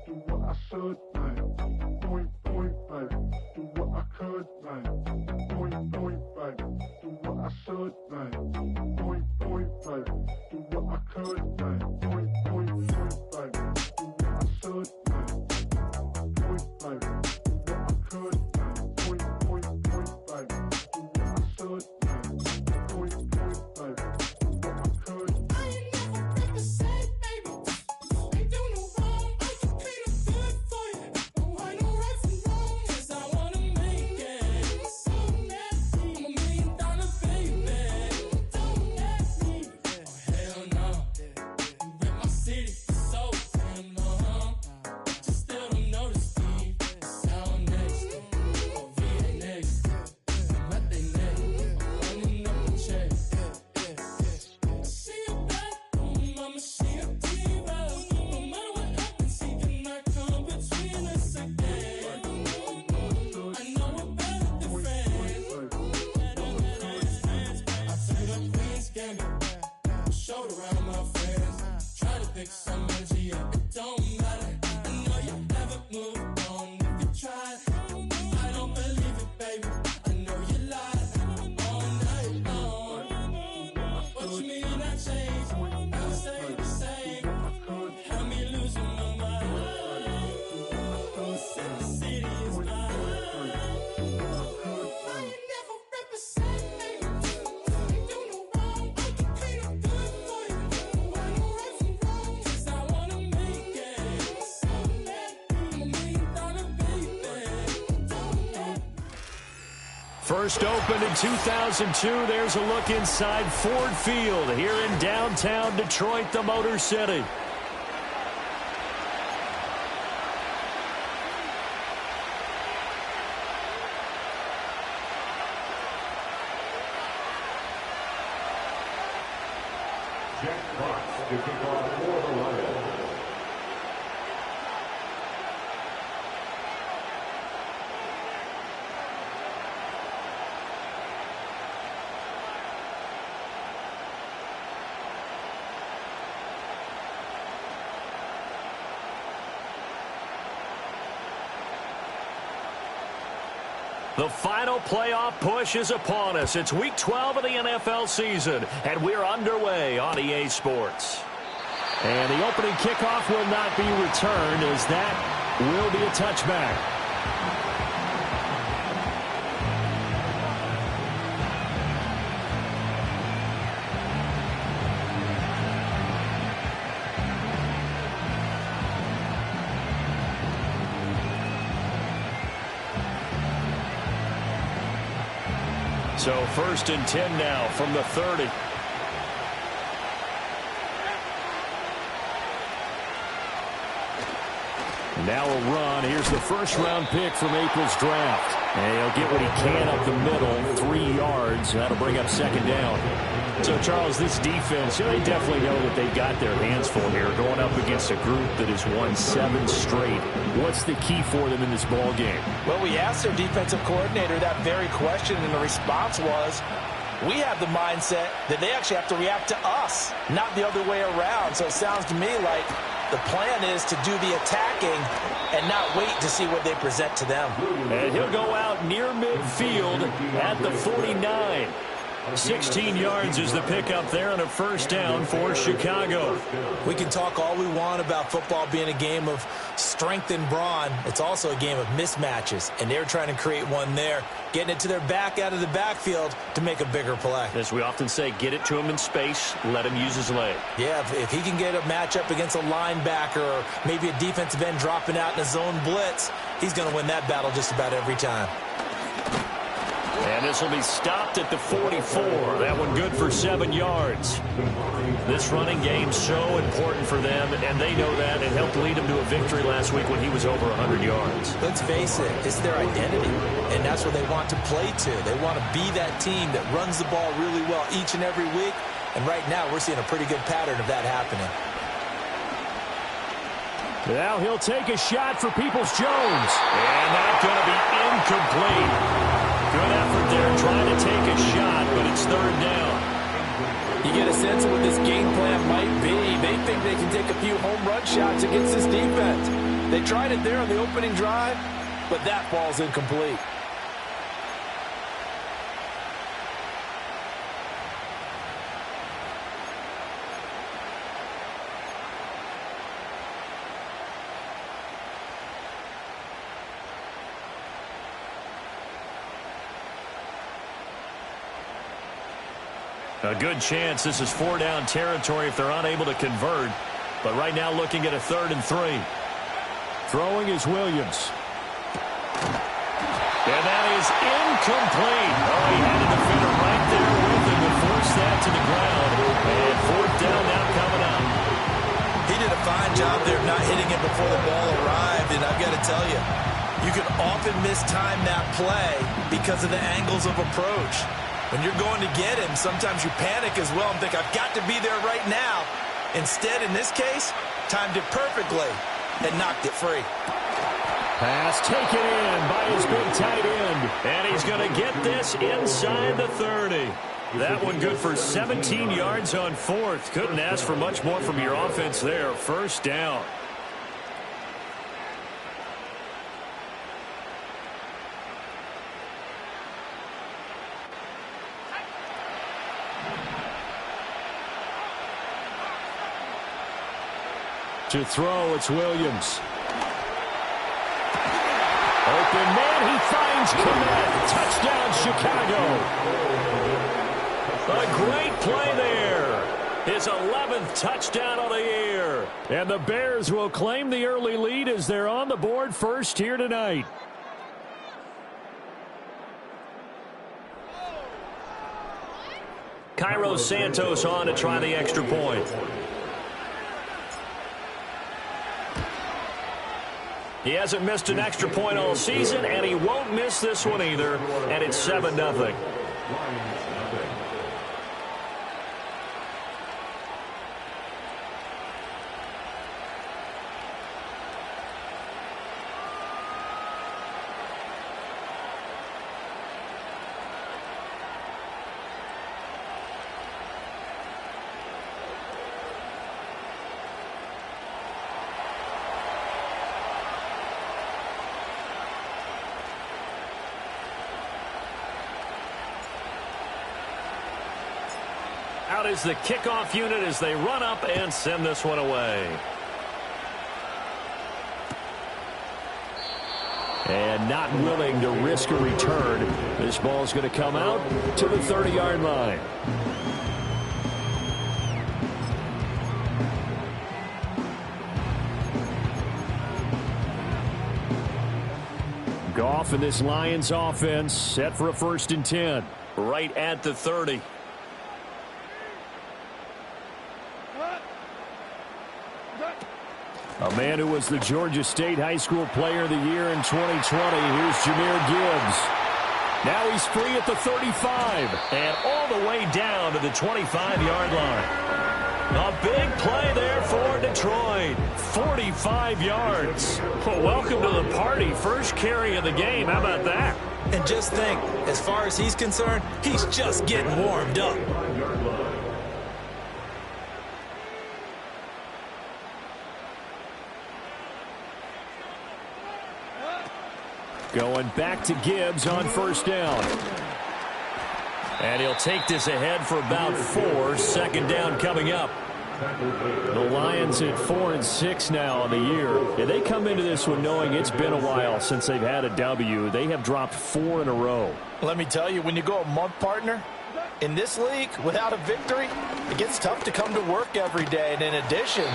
do what I should like. Point, baby, do what I could like. Point, baby, do what I should like. Point, baby, do what I could like. Point, baby, do what I should like. Point, baby, do what I could like. Point, baby, do what I should like. Point, baby, do what I could. I ain't never been the same, baby. Ain't do no wrong. I can be the good for you. No, I know right from wrong. 'Cause I wanna make it. So nasty. I'm $1 million baby. Don't ask me. Oh, hell no. You rip my city so damn long. But you still don't notice me. Sound next. Oh, VA next. Let they next. Running up the check. She a bad woman, mama, she a diva. No matter what happens, she cannot come between us again. I know we're better than friends. I took up Queen's Gambit, showed around my friends. Try to pick some energy up, it don't matter. I know you haven't moved on if you tried. I don't believe it, baby. I know you lied all night long. What you mean I changed? I stay the same. Had me losing my mind. Said the city is mine. I ain't never represent, baby. Ain't do no wrong. I can clean up good for you. I know right from wrong. 'Cause I wanna make it. So nasty. I'm $1 million baby. Don't let First opened in 2002. There's a look inside Ford Field here in downtown Detroit, the Motor City. Jack Fox to kick off for the Lions. The final playoff push is upon us. It's Week 12 of the NFL season, and we're underway on EA Sports. And the opening kickoff will not be returned, as that will be a touchback. So 1st and 10 now from the 30. Now a run. Here's the first-round pick from April's draft. And he'll get what he can up the middle, 3 yards. That'll bring up 2nd down. So, Charles, this defense, they definitely know that they've got their hands full here, going up against a group that has won 7 straight. What's the key for them in this ball game? Well, we asked their defensive coordinator that very question, and the response was, we have the mindset that they actually have to react to us, not the other way around. So it sounds to me like the plan is to do the attacking and not wait to see what they present to them. And he'll go out near midfield at the 49. 16 yards is the pickup there on a 1st down for Chicago. We can talk all we want about football being a game of strength and brawn. It's also a game of mismatches, and they're trying to create one there, getting it to their back out of the backfield to make a bigger play. As we often say, get it to him in space, let him use his leg. Yeah, if he can get a matchup against a linebacker or maybe a defensive end dropping out in a zone blitz, he's going to win that battle just about every time. And this will be stopped at the 44. That one good for 7 yards. This running game's so important for them, and they know that. It helped lead them to a victory last week when he was over 100 yards. Let's face it, it's their identity, and that's what they want to play to. They want to be that team that runs the ball really well each and every week, and right now we're seeing a pretty good pattern of that happening. Now he'll take a shot for Peoples-Jones, and that's going to be incomplete. Good effort there trying to take a shot, but it's 3rd down. You get a sense of what this game plan might be. They think they can take a few home run shots against this defense. They tried it there on the opening drive, but that ball's incomplete. A good chance this is 4-down territory if they're unable to convert. But right now looking at a 3rd and 3. Throwing is Williams. And that is incomplete. Oh, he had a defender right there with him to force that to the ground. And 4th down now coming up. He did a fine job there of not hitting it before the ball arrived. And I've got to tell you, you can often mistime that play because of the angles of approach. When you're going to get him, sometimes you panic as well and think, I've got to be there right now. Instead, in this case, timed it perfectly and knocked it free. Pass taken in by his big tight end. And he's going to get this inside the 30. That one good for 17 yards on 4th. Couldn't ask for much more from your offense there. 1st down. To throw, it's Williams. Open man, he finds Komet. Touchdown, Chicago. A great play there. His 11th touchdown of the year. And the Bears will claim the early lead as they're on the board first here tonight. Cairo Santos on to try the extra point. He hasn't missed an extra point all season, and he won't miss this one either, and it's 7-0. Out is the kickoff unit as they run up and send this one away. And not willing to risk a return. This ball's going to come out to the 30-yard line. Goff and this Lions offense set for a 1st and 10. Right at the 30. A man who was the Georgia State High School Player of the Year in 2020. Here's Jahmyr Gibbs. Now he's free at the 35 and all the way down to the 25-yard line. A big play there for Detroit. 45 yards. Well, welcome to the party. First carry of the game. How about that? And just think, as far as he's concerned, he's just getting warmed up. Going back to Gibbs on 1st down. And he'll take this ahead for about 4. 2nd down coming up. The Lions at 4-6 now on the year. And they come into this one knowing it's been a while since they've had a W. They have dropped 4 in a row. Let me tell you, when you go a month, partner, in this league, without a victory, it gets tough to come to work every day. And in addition,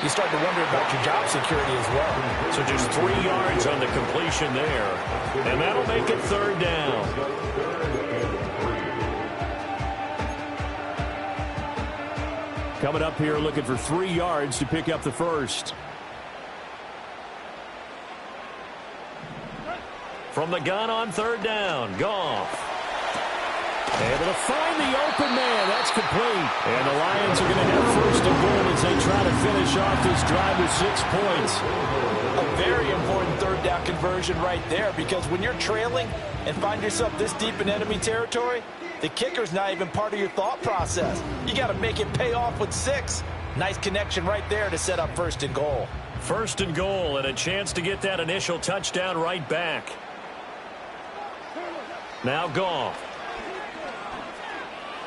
you start to wonder about your job security as well. So just 3 yards on the completion there. And that'll make it 3rd down. Coming up here looking for 3 yards to pick up the 1st. From the gun on 3rd down, Goff. Able to find the open man. That's complete. And the Lions are going to have 1st and goal as they try to finish off this drive with 6 points. A very important 3rd down conversion right there, because when you're trailing and find yourself this deep in enemy territory, the kicker's not even part of your thought process. You got to make it pay off with 6. Nice connection right there to set up 1st and goal. First and goal, and a chance to get that initial touchdown right back. Now Goff.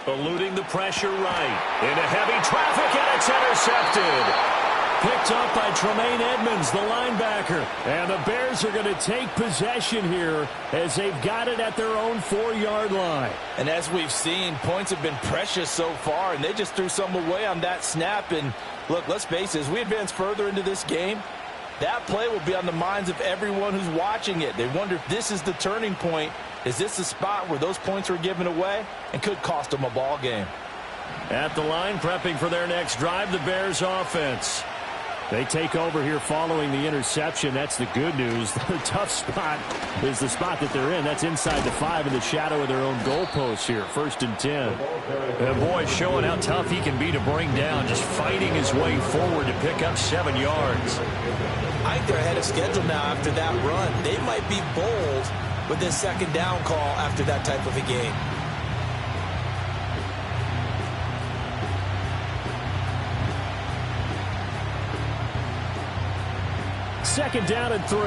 Eluding the pressure right. Into heavy traffic, and it's intercepted. Picked up by Tremaine Edmonds, the linebacker. And the Bears are going to take possession here as they've got it at their own 4-yard line. And as we've seen, points have been precious so far, and they just threw some away on that snap. And look, let's face it, as we advance further into this game, that play will be on the minds of everyone who's watching it. They wonder if this is the turning point. Is this the spot where those points were given away and could cost them a ball game? At the line, prepping for their next drive, the Bears offense. They take over here following the interception. That's the good news. The tough spot is the spot that they're in. That's inside the 5 in the shadow of their own goalposts here. 1st and 10. And boy, showing how tough he can be to bring down, just fighting his way forward to pick up 7 yards. I think they're ahead of schedule now after that run. They might be bold with this 2nd down call after that type of a game. Second down and 3.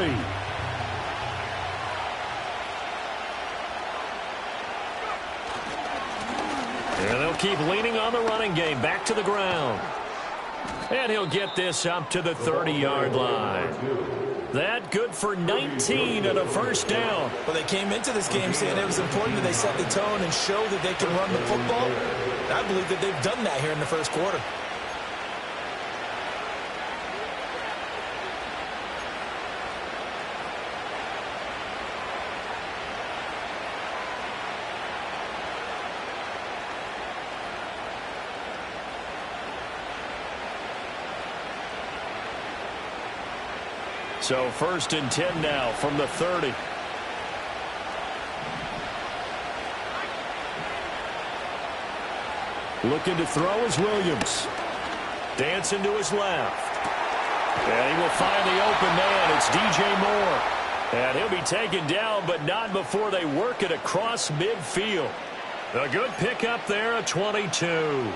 And they'll keep leaning on the running game. Back to the ground. And he'll get this up to the 30-yard line. That good for 19 and a 1st down. Well, they came into this game saying it was important that they set the tone and show that they can run the football. And I believe that they've done that here in the 1st quarter. So 1st and 10 now from the 30. Looking to throw is Williams. Dancing to his left. And he will find the open man. It's DJ Moore. And he'll be taken down, but not before they work it across midfield. A good pickup there, a 22.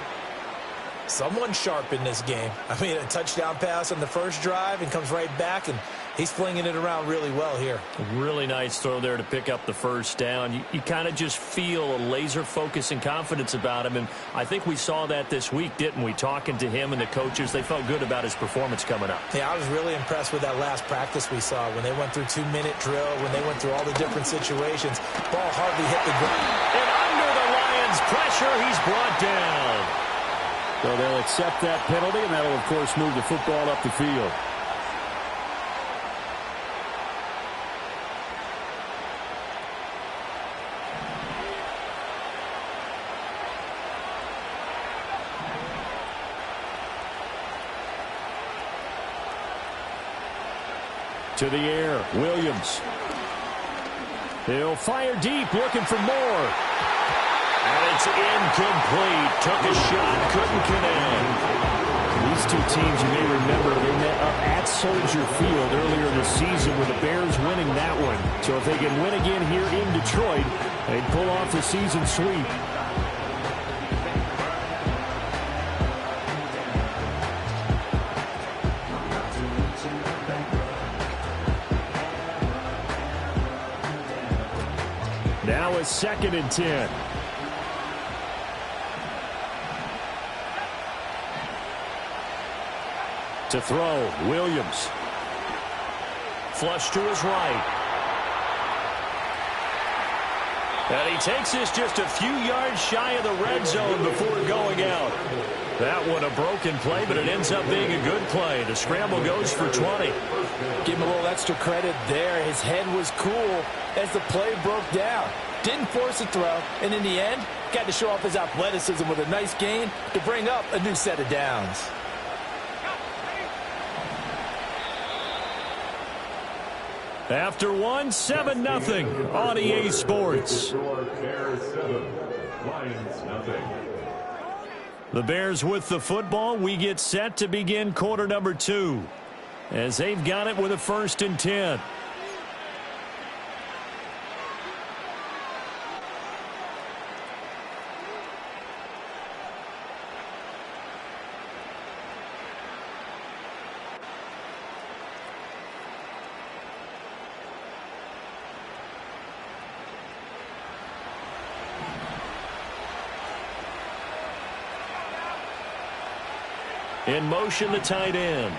Someone sharp in this game. I mean, a touchdown pass on the 1st drive and comes right back, and he's flinging it around really well here. Really nice throw there to pick up the 1st down. You kind of just feel a laser focus and confidence about him, and I think we saw that this week, didn't we? Talking to him and the coaches, they felt good about his performance coming up. Yeah, I was really impressed with that last practice we saw when they went through 2-minute drill, when they went through all the different situations. Ball hardly hit the ground. And under the Lions' pressure, he's brought down. So they'll accept that penalty, and that'll, of course, move the football up the field. To the air, Williams. He'll fire deep, looking for more. And it's incomplete. Took a shot, couldn't connect. These two teams, you may remember, they met up at Soldier Field earlier this season with the Bears winning that one. So if they can win again here in Detroit, they'd pull off the season sweep. Now a 2nd and 10. To throw, Williams. Flush to his right. And he takes this just a few yards shy of the red zone before going out. That one a broken play, but it ends up being a good play. The scramble goes for 20. Give him a little extra credit there. His head was cool as the play broke down. Didn't force a throw, and in the end, got to show off his athleticism with a nice gain to bring up a new set of downs. After one, 7-0 on EA Sports. The Bears with the football. We get set to begin quarter number 2 as they've got it with a 1st and 10. In motion, the tight end.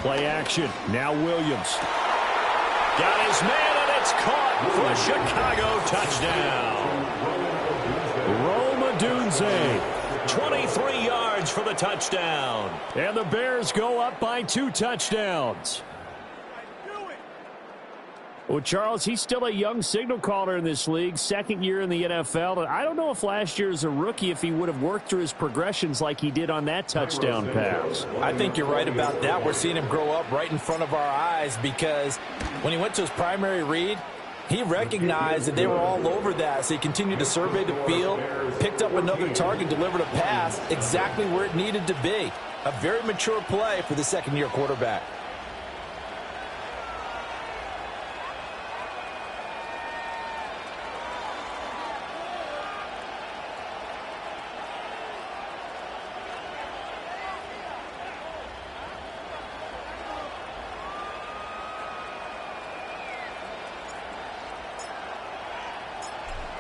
Play action. Now Williams. Got his man, and it's caught for a Chicago touchdown. Rome Odunze, 23 yards for the touchdown. And the Bears go up by 2 touchdowns. Well, Charles, he's still a young signal caller in this league, second year in the NFL. And I don't know if last year as a rookie, if he would have worked through his progressions like he did on that touchdown pass. I think you're right about that. We're seeing him grow up right in front of our eyes because when he went to his primary read, he recognized that they were all over that, so he continued to survey the field, picked up another target, delivered a pass exactly where it needed to be. A very mature play for the second-year quarterback.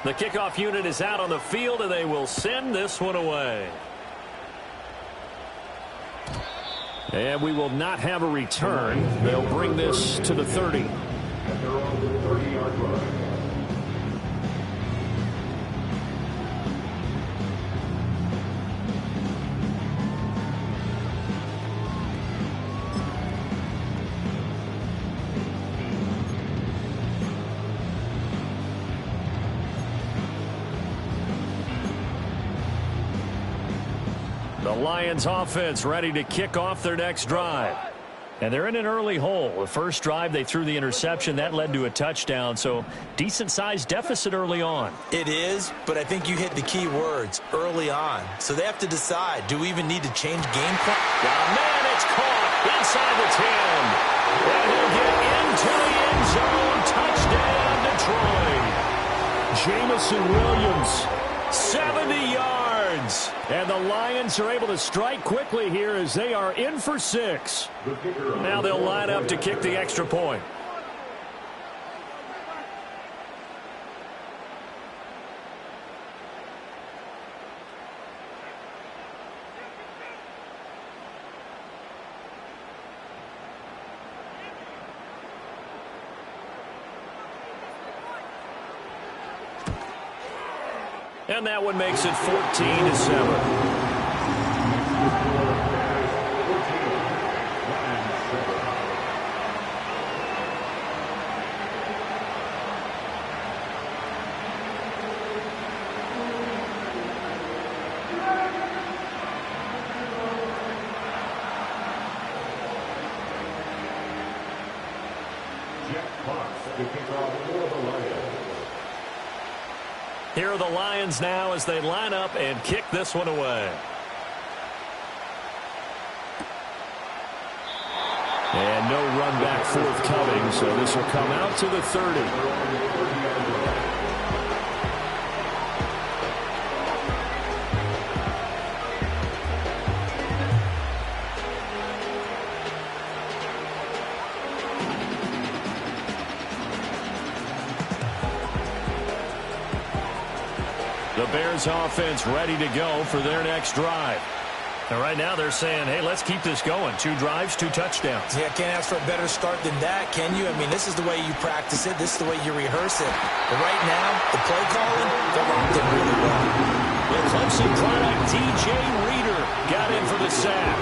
The kickoff unit is out on the field, and they will send this one away. And we will not have a return. They'll bring this to the 30. And they're on the 30-yard line. The Lions offense ready to kick off their next drive. And they're in an early hole. The first drive, they threw the interception. That led to a touchdown. So decent-sized deficit early on. It is, but I think you hit the key words, early on. So they have to decide, do we even need to change game plan? Oh, man, it's caught inside the 10. And he'll get into the end zone. Touchdown, Detroit. Jamison Williams, 70 yards. And the Lions are able to strike quickly here as they are in for 6. Now they'll line up to kick the extra point. And that one makes it 14-7. Here are the Lions now as they line up and kick this one away. And no run back forthcoming, so this will come out to the 30. The Bears offense ready to go for their next drive. And right now they're saying, hey, let's keep this going. 2 drives, 2 touchdowns. Yeah, can't ask for a better start than that, can you? I mean, this is the way you practice it. This is the way you rehearse it. But right now, the play calling, they're locked in really well. The Clemson product, DJ Reader, got in for the sack.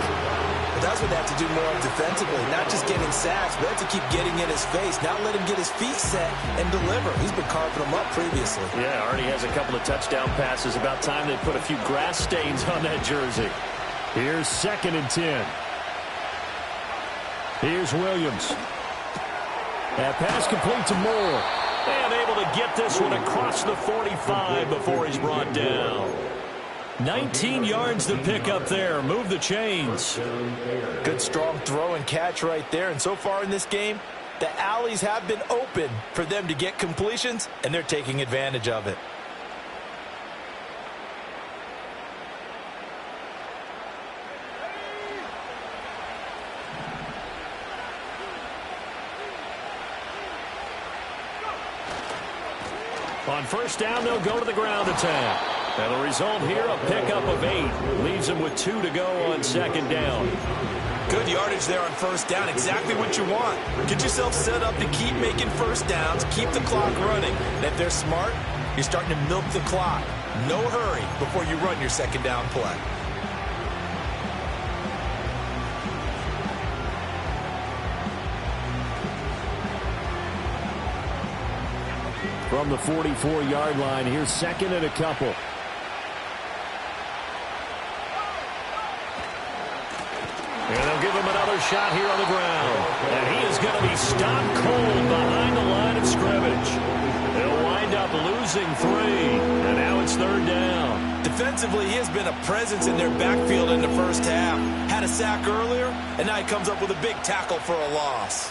But that's what they have to do more of defensively. Not just getting sacks, but they have to keep getting in his face. Not let him get his feet set and deliver. He's been carving them up previously. Yeah, already has a couple of touchdown passes. About time they put a few grass stains on that jersey. Here's 2nd and 10. Here's Williams. That pass complete to Moore. And able to get this one across the 45 before he's brought down. 19 yards to pick up there. Move the chains. Good strong throw and catch right there. And so far in this game, The alleys have been open for them to get completions, and they're taking advantage of it. On first down, they'll go to the ground attack. And the result here, a pickup of 8. Leaves them with 2 to go on second down. Good yardage there on first down. Exactly what you want. Get yourself set up to keep making first downs, keep the clock running. And if they're smart, you're starting to milk the clock. No hurry before you run your second down play. From the 44-yard line, here's second and a couple. And they'll give him another shot here on the ground. And he is going to be stopped cold behind the line of scrimmage. They'll wind up losing 3. And now it's third down. Defensively, he has been a presence in their backfield in the first half. Had a sack earlier, and now he comes up with a big tackle for a loss.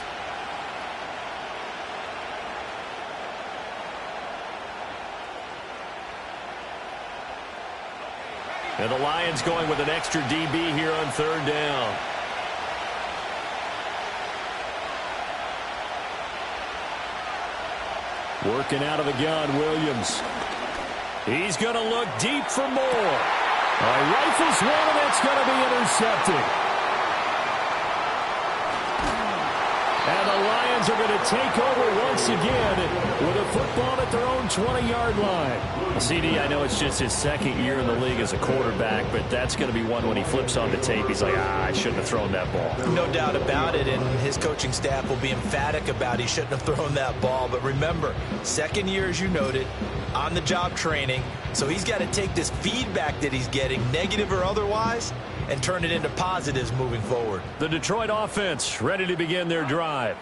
And the Lions going with an extra DB here on third down. Working out of the gun, Williams. He's going to look deep for more. Rifles one, and it's going to be intercepted. And the Lions are going to take over once again with a football at their own 20-yard line. CD, I know it's just his second year in the league as a quarterback, but that's going to be one when he flips on the tape. He's like, I shouldn't have thrown that ball. No doubt about it, and his coaching staff will be emphatic about he shouldn't have thrown that ball. But remember, second year, as you noted, on-the-job training, so he's got to take this feedback that he's getting, negative or otherwise, and turn it into positives moving forward. The Detroit offense ready to begin their drive.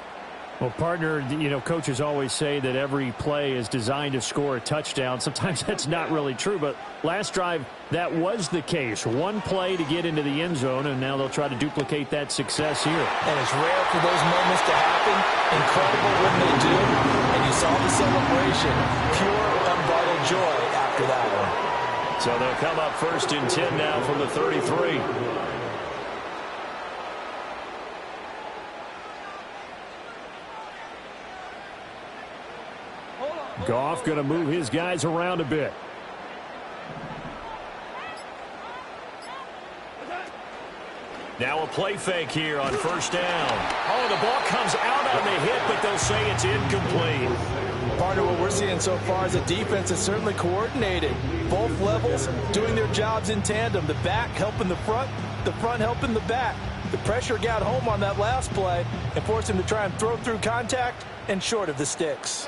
Well, partner, coaches always say that every play is designed to score a touchdown. Sometimes that's not really true, but last drive, that was the case. One play to get into the end zone, and now they'll try to duplicate that success here. And it's rare for those moments to happen. Incredible when they do. And you saw the celebration. Pure, unbridled joy after that one. So they'll come up first and 10 now from the 33. Goff going to move his guys around a bit. Now a play fake here on first down. Oh, the ball comes out on the hit, but they'll say it's incomplete. Partner, what we're seeing so far is the defense is certainly coordinated. Both levels doing their jobs in tandem. The back helping the front helping the back. The pressure got home on that last play and forced him to try and throw through contact and short of the sticks.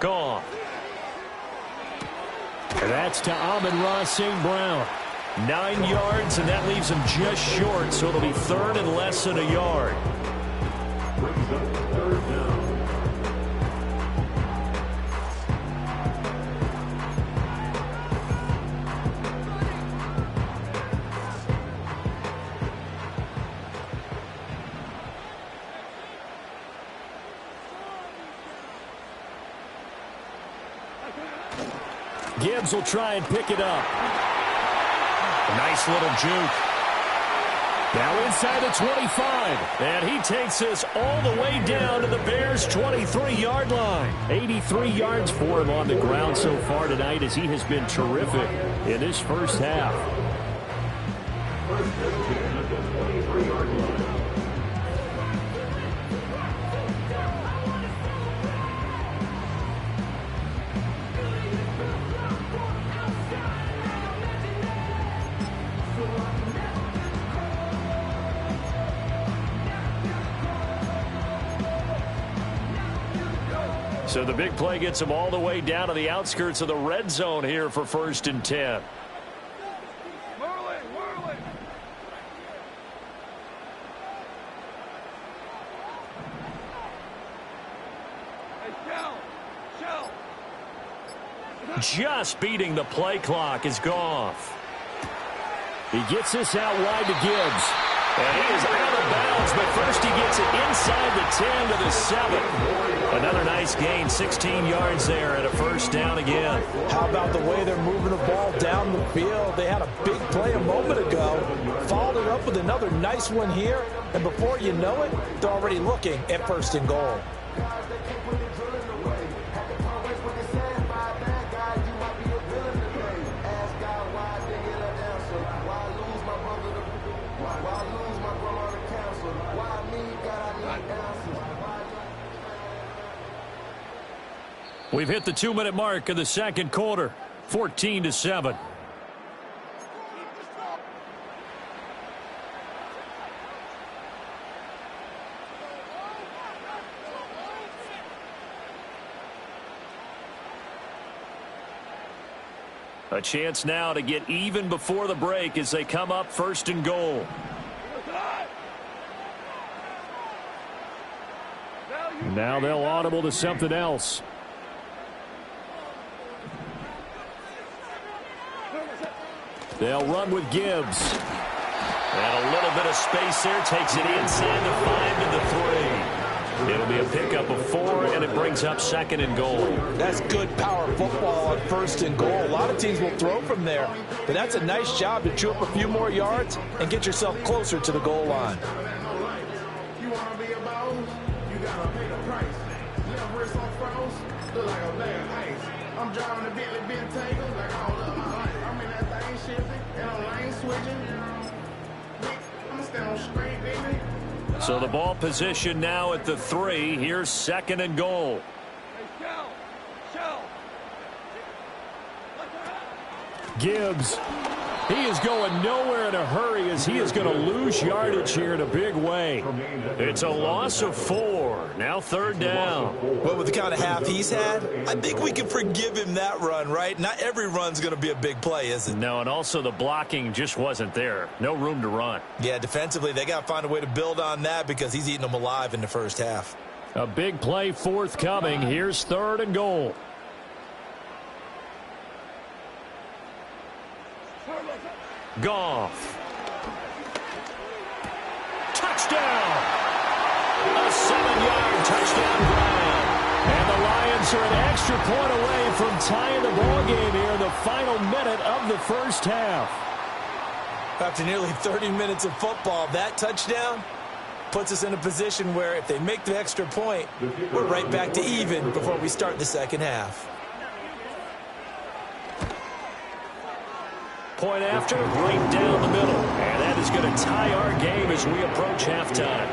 Gone. And that's to Amon-Ra St. Brown. 9 yards, and that leaves him just short, so it'll be third and less than a yard. Third down. Gibbs will try and pick it up. A nice little juke. Now inside the 25. And he takes this all the way down to the Bears' 23-yard line. 83 yards for him on the ground so far tonight as he has been terrific in this first half. So the big play gets him all the way down to the outskirts of the red zone here for first and 10. Just beating the play clock is Goff. He gets this out wide to Gibbs. And he is out of bounds, but first he gets it inside the 10 to the 7. Another nice gain, 16 yards there and a first down again. How about the way they're moving the ball down the field? They had a big play a moment ago, followed it up with another nice one here, and before you know it, they're already looking at first and goal. We've hit the 2-minute mark of the second quarter, 14-7. A chance now to get even before the break as they come up first and goal. Now they'll audible to something else. They'll run with Gibbs. And a little bit of space there. Takes it inside the 5 to the 3. It'll be a pickup of 4, and it brings up second and goal. That's good power football on first and goal. A lot of teams will throw from there, but that's a nice job to chew up a few more yards and get yourself closer to the goal line. You want to be a boss? You got to pay the price. Left wrist on froze, look like a bag of ice. I'm driving a Bentley Bentayga like I don't love my life. I'm in that thing shifting, and I'm lane switching. I'm stand on straight, baby. So the ball position now at the 3. Here's second and goal. Gibbs. He is going nowhere in a hurry as he is going to lose yardage here in a big way. It's a loss of 4. Now third down. Well, with the kind of half he's had, I think we can forgive him that run, right? Not every run's going to be a big play, is it? No, and also the blocking just wasn't there. No room to run. Yeah, defensively, they got to find a way to build on that because he's eating them alive in the first half. A big play forthcoming. Here's third and goal. Goff. Touchdown! A 7-yard touchdown grab. And the Lions are an extra point away from tying the ball game here in the final minute of the first half. After nearly 30 minutes of football, that touchdown puts us in a position where if they make the extra point, we're right back to even before we start the second half. Point after, right down the middle. And that is going to tie our game as we approach halftime.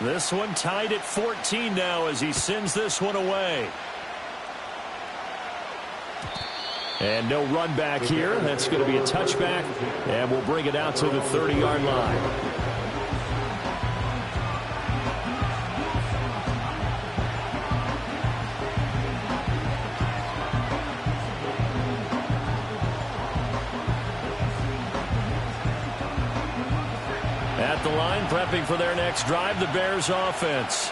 This one tied at 14 now as he sends this one away. And no run back here. That's going to be a touchback, and we'll bring it out to the 30-yard line. At the line, prepping for their next drive, the Bears offense.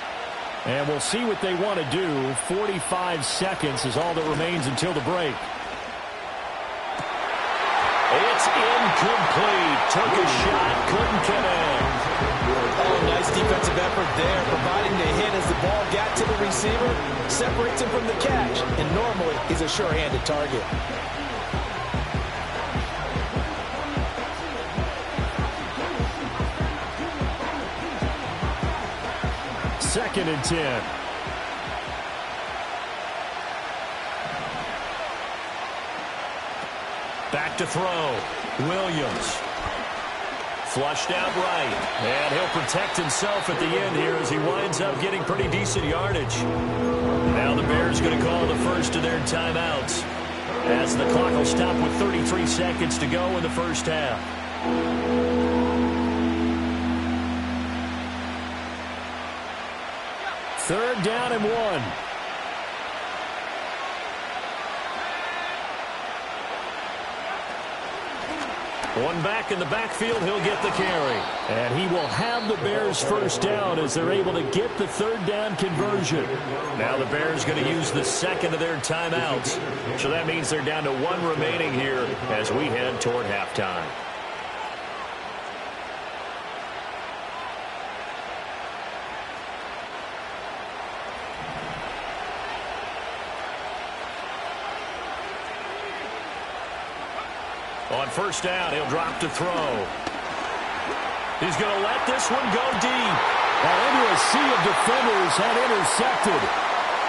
And we'll see what they want to do. 45 seconds is all that remains until the break. It's incomplete. Took a shot, couldn't connect. Oh, nice defensive effort there, providing the hit as the ball got to the receiver, separates him from the catch, and normally he's a sure-handed target. Second and 10. Back to throw. Williams. Flushed out right. And he'll protect himself at the end here as he winds up getting pretty decent yardage. Now the Bears going to call the first of their timeouts as the clock will stop with 33 seconds to go in the first half. Third down and 1. One back in the backfield, he'll get the carry. And he will have the Bears first down as they're able to get the third down conversion. Now the Bears going to use the second of their timeouts. So that means they're down to one remaining here as we head toward halftime. On first down, he'll drop to throw. He's going to let this one go deep. And into a sea of defenders and intercepted.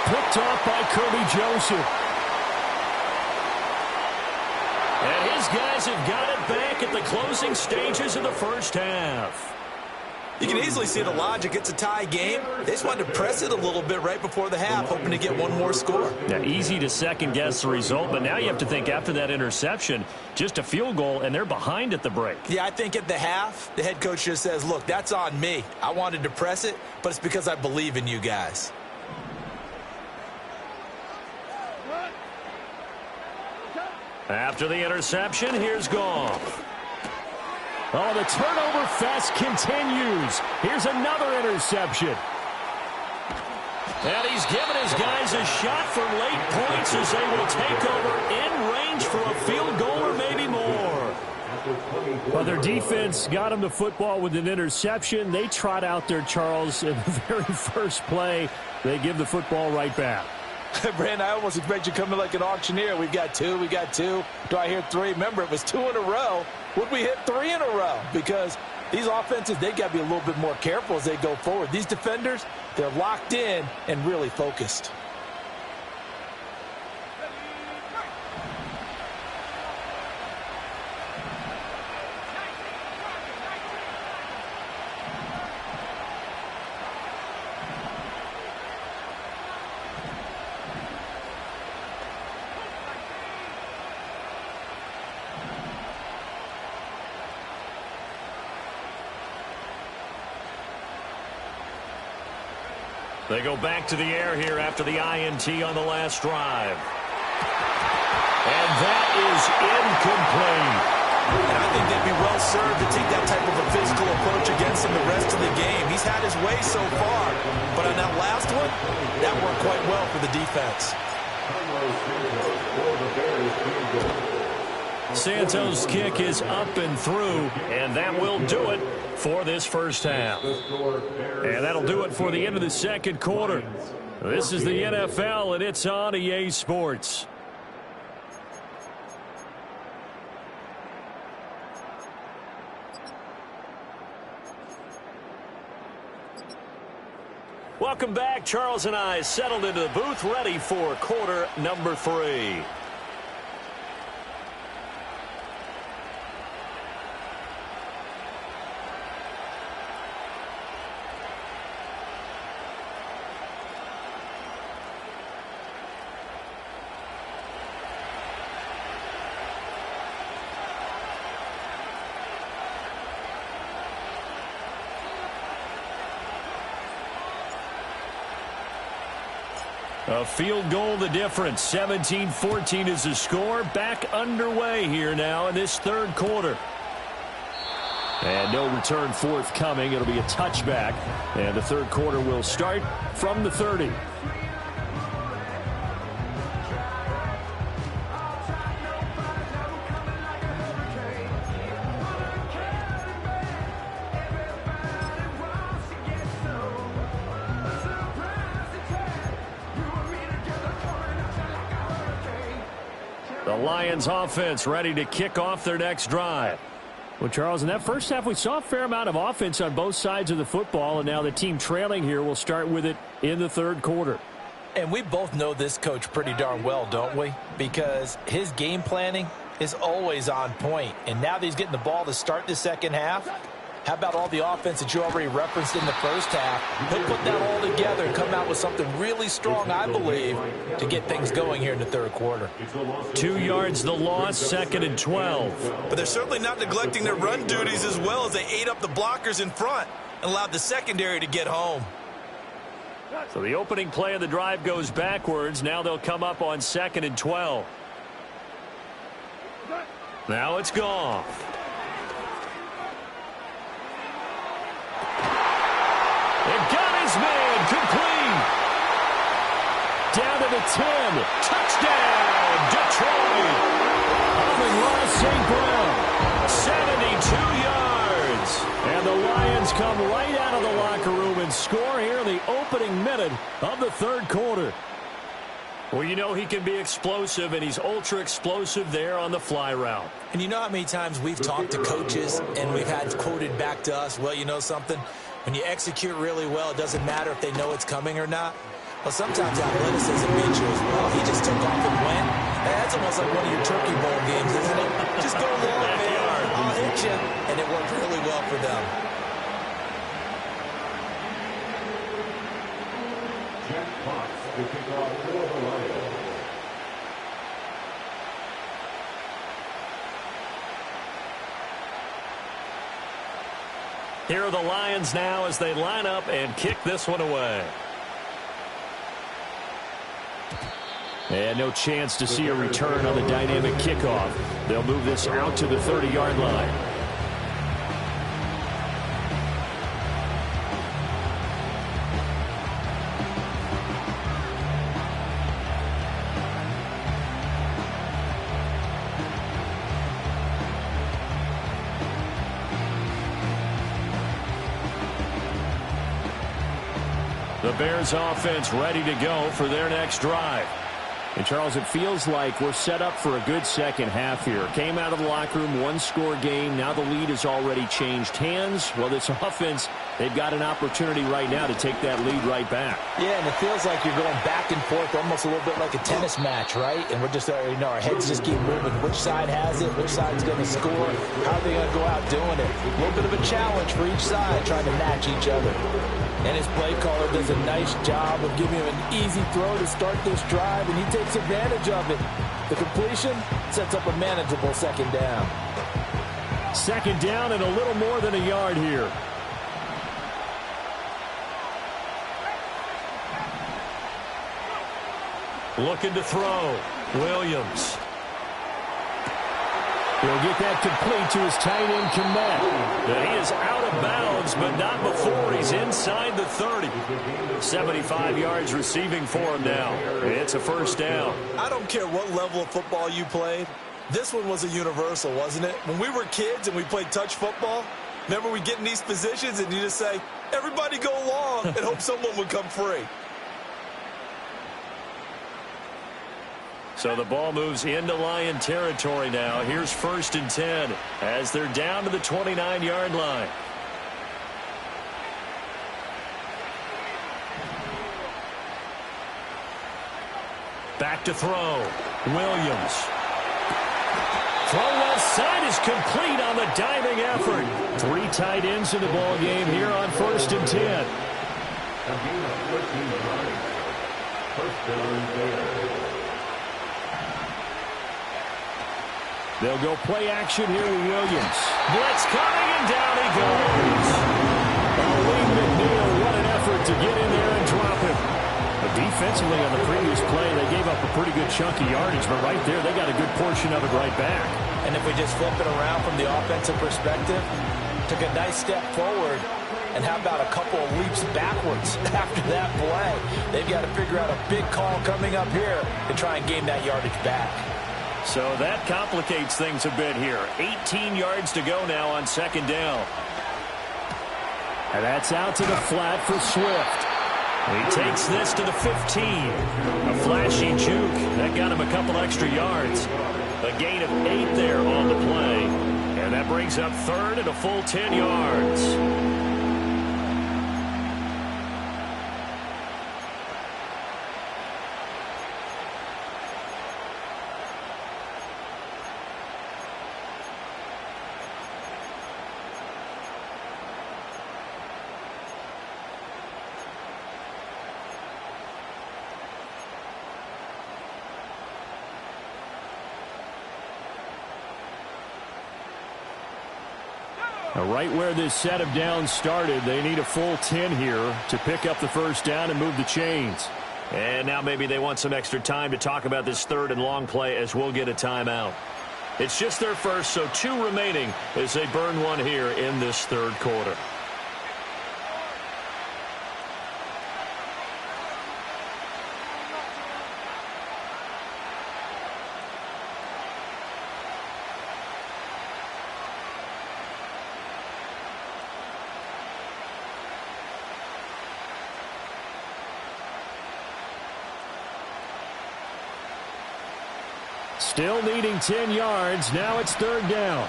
Picked off by Kirby Joseph. And his guys have got it back at the closing stages of the first half. You can easily see the logic. It's a tie game. They just wanted to press it a little bit right before the half, hoping to get one more score. Now, easy to second-guess the result, but now you have to think after that interception, just a field goal, and they're behind at the break. Yeah, I think at the half, the head coach just says, look, that's on me. I wanted to press it, but it's because I believe in you guys. After the interception, here's Goff. Oh, the turnover fest continues. Here's another interception. And he's given his guys a shot for late points as they will take over in range for a field goal or maybe more. Well, their defense got them the football with an interception. They trot out there, Charles, in the very first play. They give the football right back. Brandon, I almost expect you to come in like an auctioneer. We've got two. Do I hear three? Remember, it was 2 in a row. Would we hit 3 in a row? Because these offenses, they got to be a little bit more careful as they go forward. These defenders, they're locked in and really focused. They go back to the air here after the INT on the last drive. And that is incomplete. And I think they'd be well served to take that type of a physical approach against him the rest of the game. He's had his way so far, but on that last one, that worked quite well for the defense. Santos' kick is up and through, and that will do it for this first half. And that'll do it for the end of the second quarter. This is the NFL, and it's on EA Sports. Welcome back. Charles and I settled into the booth, ready for quarter number 3. A field goal the difference. 17-14 is the score. Back underway here now in this third quarter. And no return forthcoming. It'll be a touchback. And the third quarter will start from the 30. The Lions offense ready to kick off their next drive. Well, Charles, in that first half, we saw a fair amount of offense on both sides of the football, and now the team trailing here will start with it in the third quarter. And we both know this coach pretty darn well, don't we? Because his game planning is always on point. And now that he's getting the ball to start the second half, how about all the offense that you already referenced in the first half? He'll put that all together and come out with something really strong, I believe, to get things going here in the third quarter. 2 yards the loss, 2nd and 12. But they're certainly not neglecting their run duties as well as they ate up the blockers in front and allowed the secondary to get home. So the opening play of the drive goes backwards. Now they'll come up on 2nd and 12. Now it's Goff. his man, complete. Down to the 10. Touchdown, Detroit. Amon-Ra St. Brown, 72 yards. And the Lions come right out of the locker room and score here in the opening minute of the third quarter. Well, you know he can be explosive, and he's ultra-explosive there on the fly route. And you know how many times we've talked to coaches and we've had quoted back to us, well, you know something? When you execute really well, it doesn't matter if they know it's coming or not. Well, sometimes athleticism beats you as well. He just took off and went. Hey, that's almost like one of your Turkey Bowl games, isn't it? Just go long, man. I'll hit you. And it worked really well for them. Jack Fox to kick off for the Lions. Here are the Lions now as they line up and kick this one away. And no chance to see a return on the dynamic kickoff. They'll move this out to the 30-yard line. The Bears offense ready to go for their next drive. And, Charles, it feels like we're set up for a good second half here. Came out of the locker room, one-score game. Now the lead has already changed hands. Well, this offense, they've got an opportunity right now to take that lead right back. Yeah, and it feels like you're going back and forth almost a little bit like a tennis match, right? And we're just, you know, our heads just keep moving. Which side has it? Which side's going to score? How are they going to go out doing it? A little bit of a challenge for each side, trying to match each other. And his play caller does a nice job of giving him an easy throw to start this drive, and he takes advantage of it. The completion sets up a manageable second down. Second down and a little more than a yard here. Looking to throw. Williams. He'll get that complete to his tight end, Kmet. And he is out of bounds, but not before he's inside the 30. 75 yards receiving for him now. It's a first down. I don't care what level of football you played. This one was a universal, wasn't it? When we were kids and we played touch football, remember we get in these positions and you just say, everybody go long, and hope someone would come free. So the ball moves into Lion territory now. Here's 1st and 10 as they're down to the 29-yard line. Back to throw. Williams. Throw left side is complete on the diving effort. 3 tight ends in the ball game here on 1st and 10. First down there. They'll go play action here with Williams. Blitz coming, and down he goes. Lee McNeil, what an effort to get in there and drop him. But defensively on the previous play, they gave up a pretty good chunk of yardage, but right there, they got a good portion of it right back. And if we just flip it around from the offensive perspective, took a nice step forward, and how about a couple of leaps backwards after that play? They've got to figure out a big call coming up here to try and gain that yardage back. So that complicates things a bit here. 18 yards to go now on 2nd down. And that's out to the flat for Swift. He takes this to the 15. A flashy juke. That got him a couple extra yards. A gain of 8 there on the play. And that brings up 3rd and a full 10 yards. Right where this set of downs started, they need a full 10 here to pick up the first down and move the chains. And now maybe they want some extra time to talk about this 3rd and long play as we'll get a timeout. It's just their first, so 2 remaining as they burn one here in this 3rd quarter. Still needing 10 yards. Now it's third down.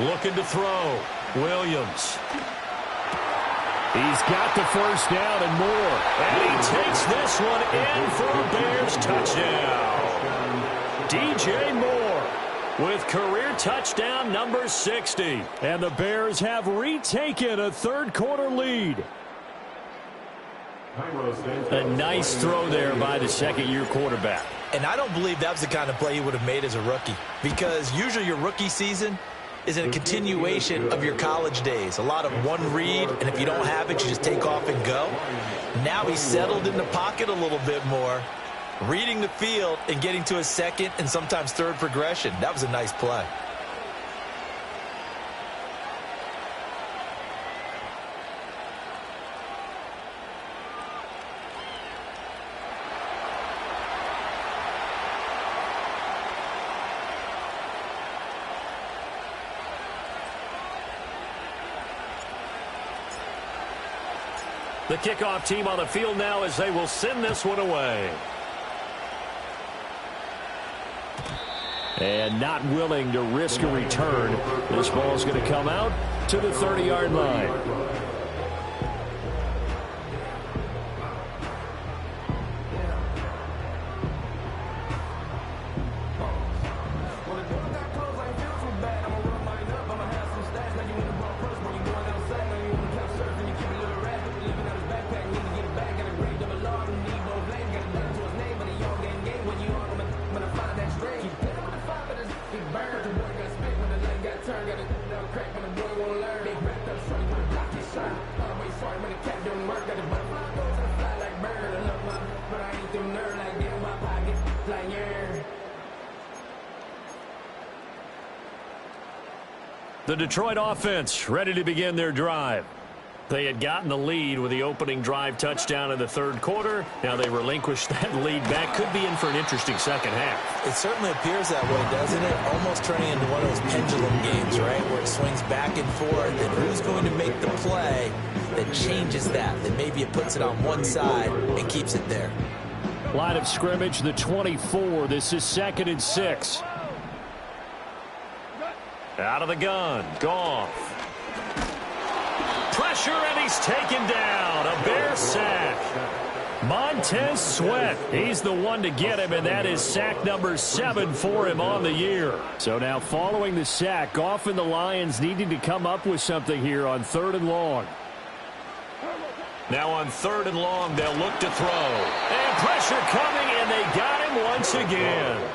Looking to throw. Williams. He's got the first down and more. And he takes this one in for a Bears touchdown. DJ Moore with career touchdown number 60. And the Bears have retaken a third-quarter lead. A nice throw there by the second-year quarterback. And I don't believe that was the kind of play he would have made as a rookie, because usually your rookie season is a continuation of your college days. A lot of one read, and if you don't have it, you just take off and go. Now he's settled in the pocket a little bit more, reading the field and getting to a second and sometimes third progression. That was a nice play. The kickoff team on the field now as they will send this one away. And not willing to risk a return. This ball is going to come out to the 30-yard line. The Detroit offense ready to begin their drive. They had gotten the lead with the opening drive touchdown in the third quarter. Now they relinquished that lead back. Could be in for an interesting second half. It certainly appears that way, doesn't it? Almost turning into one of those pendulum games, right, where it swings back and forth. And who's going to make the play that changes that? That maybe it puts it on one side and keeps it there. Line of scrimmage, the 24. This is 2nd and 6. Out of the gun. Goff. Pressure, and he's taken down. A Bear sack. Montez Sweat. He's the one to get him, and that is sack number 7 for him on the year. So now following the sack, Goff and the Lions needing to come up with something here on 3rd and long. Now on 3rd and long, they'll look to throw. And pressure coming, and they got him once again.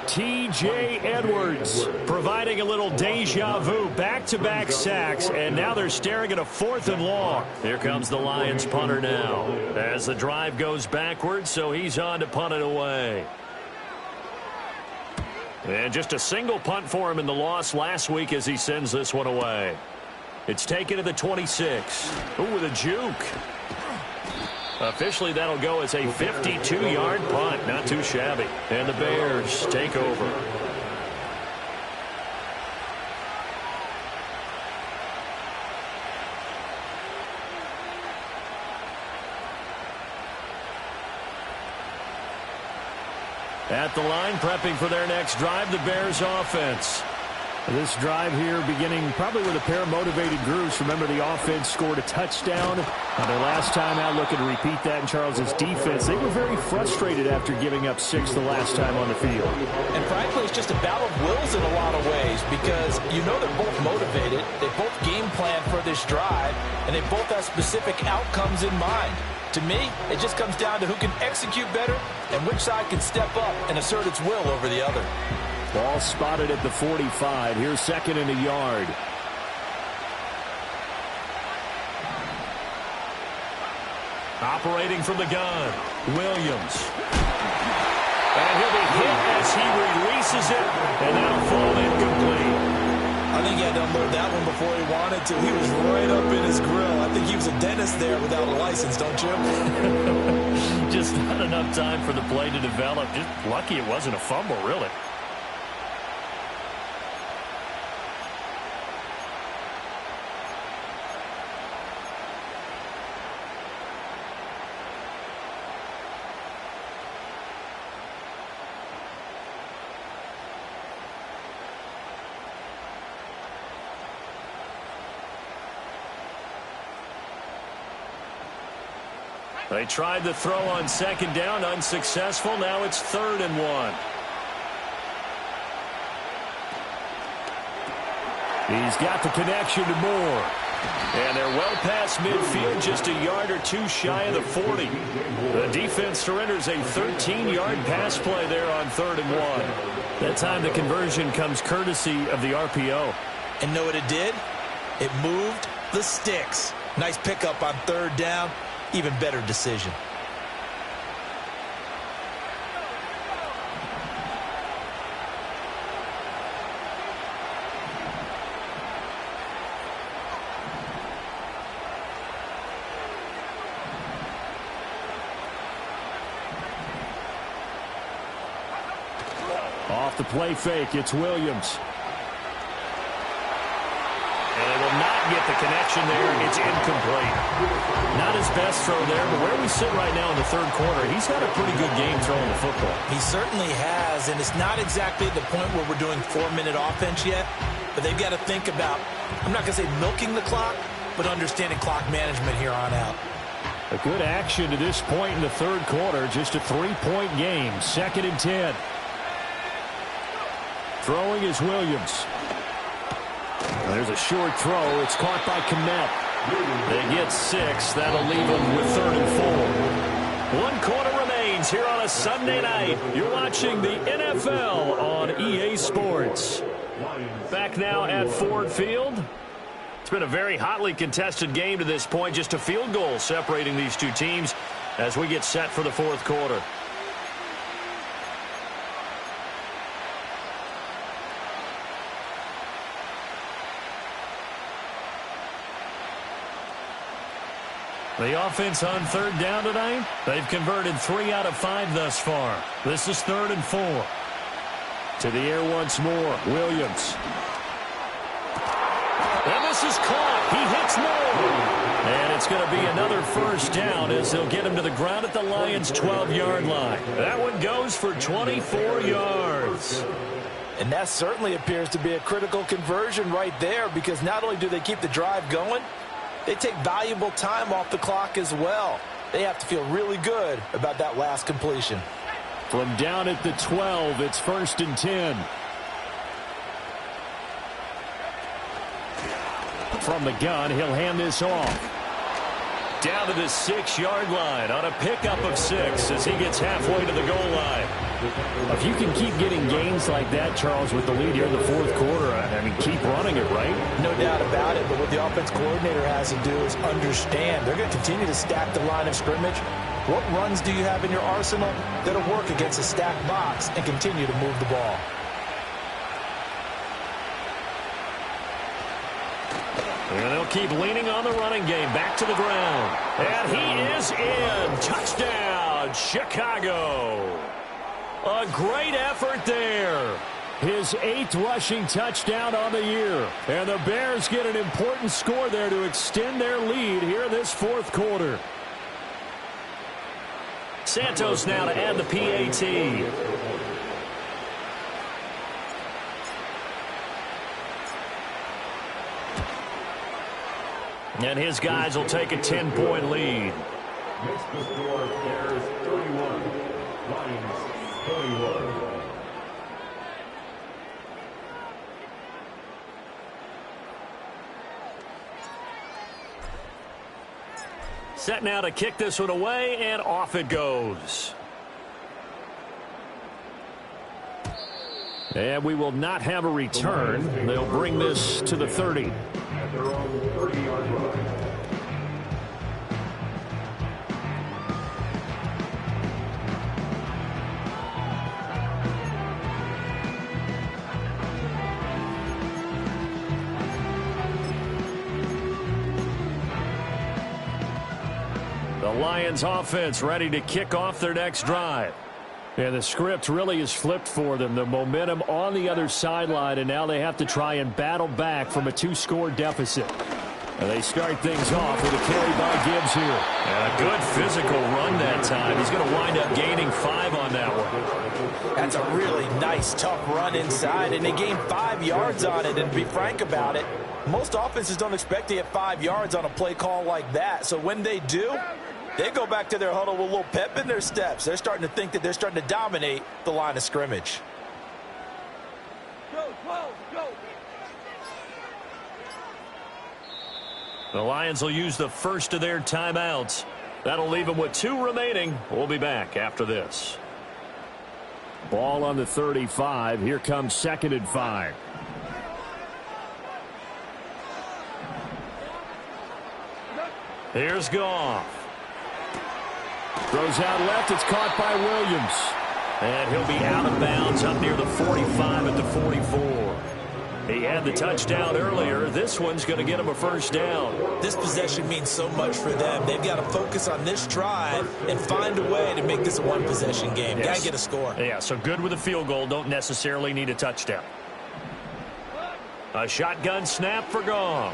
T.J. Edwards providing a little deja vu, back-to-back sacks, and now they're staring at a 4th and long. Here comes the Lions punter now as the drive goes backwards, so he's on to punt it away. And just a single punt for him in the loss last week as he sends this one away. It's taken to the 26. Ooh, with a juke. Officially, that'll go as a 52-yard punt. Not too shabby. And the Bears take over. At the line, prepping for their next drive, the Bears offense. This drive here beginning probably with a pair of motivated groups. Remember, the offense scored a touchdown on their last time out, looking to repeat that in Charles's defense. They were very frustrated after giving up 6 the last time on the field. And frankly, it's just a battle of wills in a lot of ways, because you know they're both motivated. They both game plan for this drive, and they both have specific outcomes in mind. To me, it just comes down to who can execute better and which side can step up and assert its will over the other. Ball spotted at the 45. Here's 2nd and a yard. Operating from the gun, Williams. And he'll be hit as he releases it, and that'll fall incomplete. I think he had to unload that one before he wanted to. He was right up in his grill. I think he was a dentist there without a license, don't you? Just not enough time for the play to develop. Just lucky it wasn't a fumble, really. They tried the throw on second down, unsuccessful. Now it's 3rd and 1. He's got the connection to Moore. And they're well past midfield, just a yard or two shy of the 40. The defense surrenders a 13-yard pass play there on 3rd and 1. That time the conversion comes courtesy of the RPO. And know what it did? It moved the sticks. Nice pickup on 3rd down. Even better decision. Off the play fake, it's Williams. And they will not get the connection there. It's incomplete. Not his best throw there, but where we sit right now in the 3rd quarter, he's had a pretty good game throwing the football. He certainly has, and it's not exactly the point where we're doing 4-minute offense yet, but they've got to think about, I'm not going to say milking the clock, but understanding clock management here on out. A good action to this point in the 3rd quarter, just a 3-point game, 2nd and 10. Throwing is Williams. There's a short throw. It's caught by Kmet. They get 6. That'll leave them with 3rd and 4. 1 quarter remains here on a Sunday night. You're watching the NFL on EA Sports. Back now at Ford Field. It's been a very hotly contested game to this point. Just a field goal separating these two teams as we get set for the 4th quarter. The offense on 3rd down tonight, they've converted 3 out of 5 thus far. This is 3rd and 4. To the air once more, Williams. And this is caught. He hits Moore. And it's going to be another 1st down as they'll get him to the ground at the Lions' 12-yard line. That one goes for 24 yards. And that certainly appears to be a critical conversion right there, because not only do they keep the drive going, they take valuable time off the clock as well. They have to feel really good about that last completion. From down at the 12, it's 1st and 10. From the gun, he'll hand this off. Down to the 6-yard line on a pickup of 6 as he gets halfway to the goal line. If you can keep getting gains like that, Charles, with the lead here in the 4th quarter, I mean, keep running it, right? No doubt about it, but what the offense coordinator has to do is understand. They're going to continue to stack the line of scrimmage. What runs do you have in your arsenal that'll work against a stacked box and continue to move the ball? And they'll keep leaning on the running game. Back to the ground. And he is in. Touchdown, Chicago. A great effort there. His 8th rushing touchdown on the year. And the Bears get an important score there to extend their lead here this 4th quarter. Santos now to add the PAT. And his guys will take a 10-point lead. Next to score, Bears 31, Lions 31. Set now to kick this one away, and off it goes. And we will not have a return. They'll bring this to the 30. At their own 30-yard line. The Lions offense ready to kick off their next drive. And the script really is flipped for them. The momentum on the other sideline, and now they have to try and battle back from a 2-score deficit. And they start things off with a carry by Gibbs here. And a good physical run that time. He's going to wind up gaining 5 on that one. That's a really nice, tough run inside, and they gained 5 yards on it. And to be frank about it, most offenses don't expect to get 5 yards on a play call like that. So when they do, they go back to their huddle with a little pep in their steps. They're starting to think that they're starting to dominate the line of scrimmage. The Lions will use the first of their timeouts. That'll leave them with 2 remaining. We'll be back after this. Ball on the 35. Here comes 2nd and 5. Here's Goff. Throws out left. It's caught by Williams. And he'll be out of bounds up near the 45 at the 44. He had the touchdown earlier. This one's going to get him a first down. This possession means so much for them. They've got to focus on this drive and find a way to make this a one-possession game. Yes. Got to get a score. Yeah, so good with a field goal. Don't necessarily need a touchdown. A shotgun snap for Goff.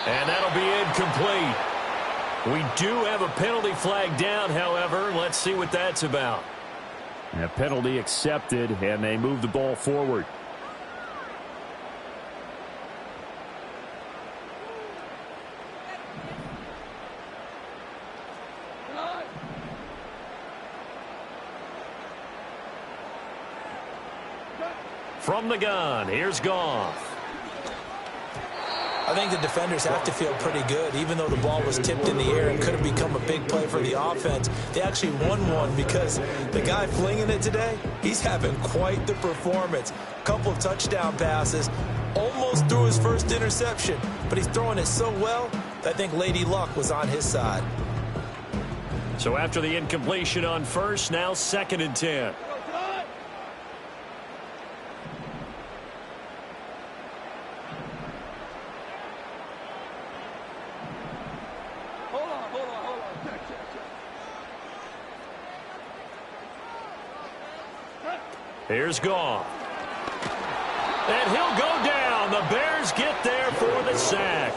And that'll be incomplete. We do have a penalty flag down, however. Let's see what that's about. A penalty accepted, and they move the ball forward. From the gun, here's Goff. I think the defenders have to feel pretty good. Even though the ball was tipped in the air and could have become a big play for the offense, they actually won one because the guy flinging it today, he's having quite the performance. Couple of touchdown passes, almost threw his first interception, but he's throwing it so well that I think Lady Luck was on his side. So after the incompletion on first, now 2nd and 10. Here's Goff. And he'll go down. The Bears get there for the sack.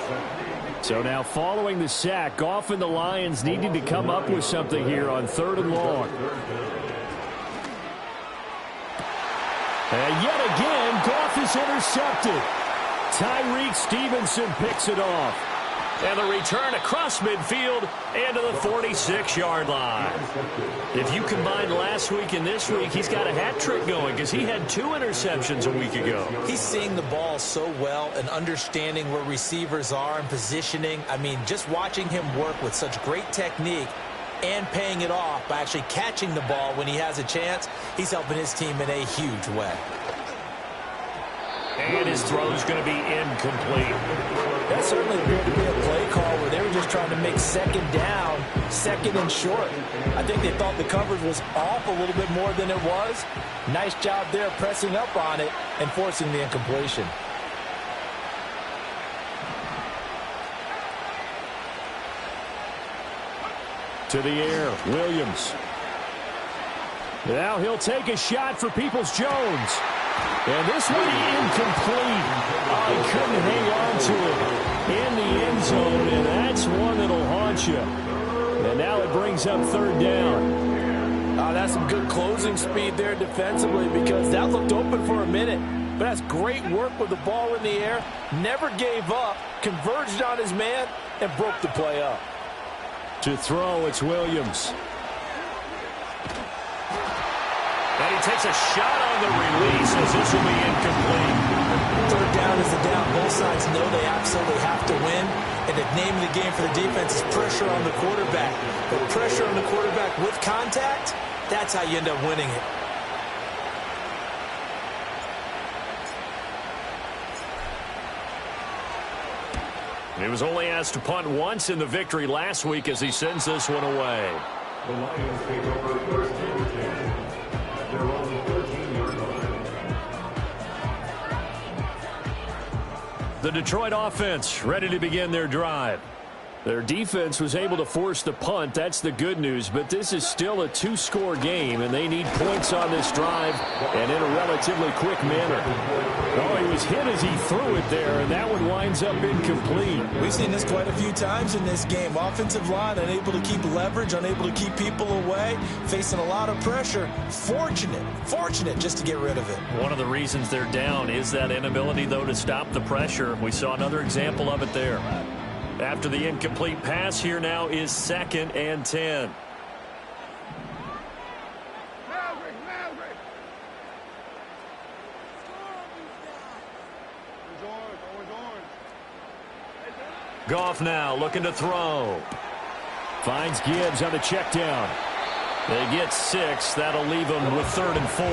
So now following the sack, Goff and the Lions needing to come up with something here on 3rd and long. And yet again, Goff is intercepted. Tyreek Stevenson picks it off. And the return across midfield and to the 46-yard line. If you combine last week and this week, he's got a hat trick going because he had 2 interceptions a week ago. He's seeing the ball so well and understanding where receivers are and positioning. I mean, just watching him work with such great technique and paying it off by actually catching the ball when he has a chance, he's helping his team in a huge way. And his throw's going to be incomplete. That certainly appeared to be a play call where they were just trying to make 2nd down, 2nd and short. I think they thought the coverage was off a little bit more than it was. Nice job there pressing up on it and forcing the incompletion. To the air, Williams. Now he'll take a shot for Peoples-Jones. And this one incomplete. Oh, he couldn't hang on to it in the end zone, and that's one that'll haunt you. And now it brings up 3rd down. That's some good closing speed there defensively because that looked open for a minute. But that's great work with the ball in the air. Never gave up, converged on his man, and broke the play up. To throw, it's Williams. And he takes a shot on the release as this will be incomplete. 3rd down is the down. Both sides know they absolutely have to win. And the name of the game for the defense is pressure on the quarterback. But pressure on the quarterback with contact, that's how you end up winning it. He was only asked to punt once in the victory last week as he sends this one away. The Lions take over 13-10. They're on the 13-yard line. The Detroit offense ready to begin their drive. Their defense was able to force the punt. That's the good news. But this is still a two-score game, and they need points on this drive and in a relatively quick manner. Oh, he was hit as he threw it there, and that one winds up incomplete. We've seen this quite a few times in this game. Offensive line unable to keep leverage, unable to keep people away, facing a lot of pressure. Fortunate just to get rid of it. One of the reasons they're down is that inability, though, to stop the pressure. We saw another example of it there. After the incomplete pass, here now is 2nd and 10. Goff now looking to throw. Finds Gibbs on the check down. They get 6. That'll leave them with 3rd and 4.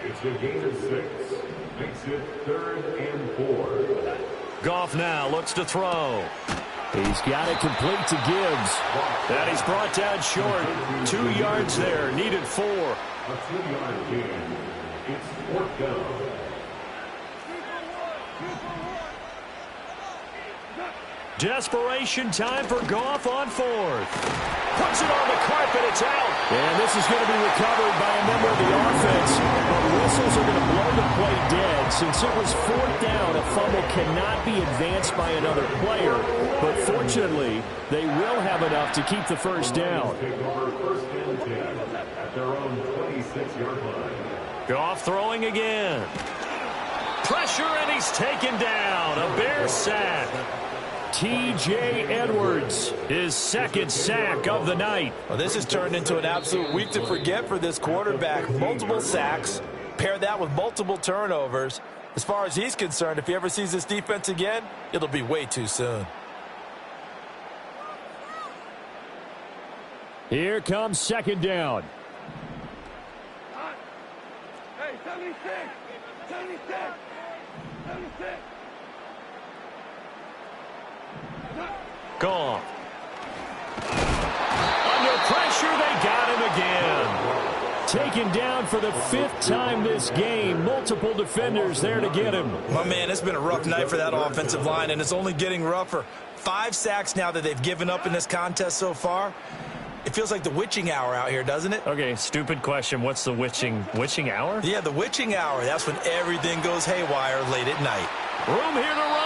It's a gain of 6. Makes it 3rd and 4. Goff now looks to throw. He's got it complete to Gibbs. And he's brought down short. 2 yards there. Needed 4. A 2-yard gain. It's 4th down. Desperation time for Goff on 4th. Puts it on the carpet. It's out. And this is going to be recovered by a member of the offense. But whistles are going to blow the play dead. Since it was 4th down, a fumble cannot be advanced by another player. But fortunately, they will have enough to keep the first down. Take over 1st and 10 at their own 26-yard line. Goff throwing again. Pressure, and he's taken down. A Bear sack. T.J. Edwards, his 2nd sack of the night. Well, this has turned into an absolute week to forget for this quarterback. Multiple sacks, pair that with multiple turnovers. As far as he's concerned, if he ever sees this defense again, it'll be way too soon. Here comes 2nd down. Hey, 76! 76! 76! Goff. Under pressure, they got him again. Taken down for the 5th time this game. Multiple defenders there to get him. My man, it's been a rough night for that offensive line, and it's only getting rougher. 5 sacks now that they've given up in this contest so far. It feels like the witching hour out here, doesn't it? Okay, stupid question. What's the witching hour? Yeah, the witching hour. That's when everything goes haywire late at night. Room here to run.